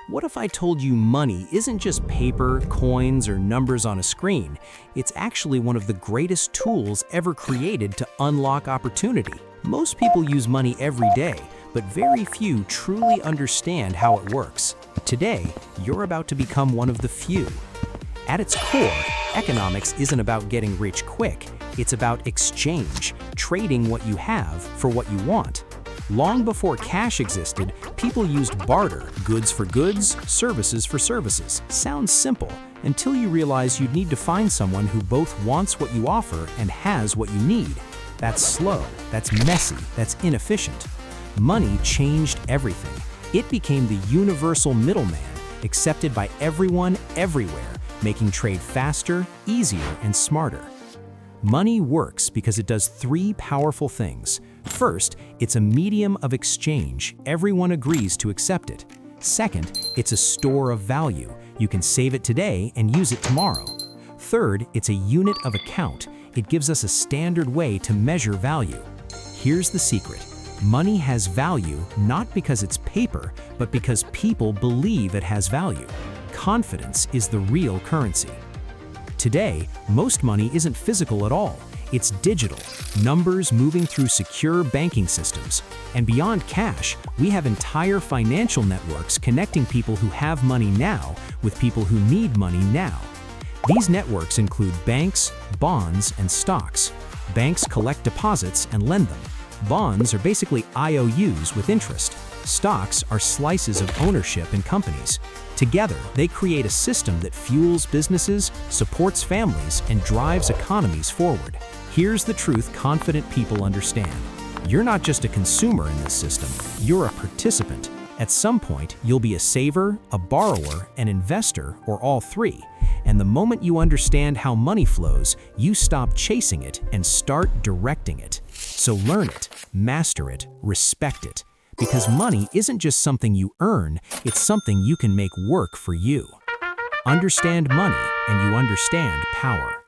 What if I told you money isn't just paper, coins, or numbers on a screen? It's actually one of the greatest tools ever created to unlock opportunity. Most people use money every day, but very few truly understand how it works. Today, you're about to become one of the few. At its core, economics isn't about getting rich quick. It's about exchange, trading what you have for what you want. Long before cash existed, people used barter, goods for goods, services for services. Sounds simple, until you realize you'd need to find someone who both wants what you offer and has what you need. That's slow, that's messy, that's inefficient. Money changed everything. It became the universal middleman, accepted by everyone, everywhere, making trade faster, easier, and smarter. Money works because it does three powerful things. First, it's a medium of exchange. Everyone agrees to accept it. Second, it's a store of value. You can save it today and use it tomorrow. Third, it's a unit of account. It gives us a standard way to measure value. Here's the secret. Money has value not because it's paper, but because people believe it has value. Confidence is the real currency. Today, most money isn't physical at all. It's digital, numbers moving through secure banking systems. And beyond cash, we have entire financial networks connecting people who have money now with people who need money now. These networks include banks, bonds, and stocks. Banks collect deposits and lend them. Bonds are basically IOUs with interest. Stocks are slices of ownership in companies. Together, they create a system that fuels businesses, supports families, and drives economies forward. Here's the truth confident people understand. You're not just a consumer in this system, you're a participant. At some point, you'll be a saver, a borrower, an investor, or all three. And the moment you understand how money flows, you stop chasing it and start directing it. So learn it, master it, respect it. Because money isn't just something you earn, it's something you can make work for you. Understand money, and you understand power.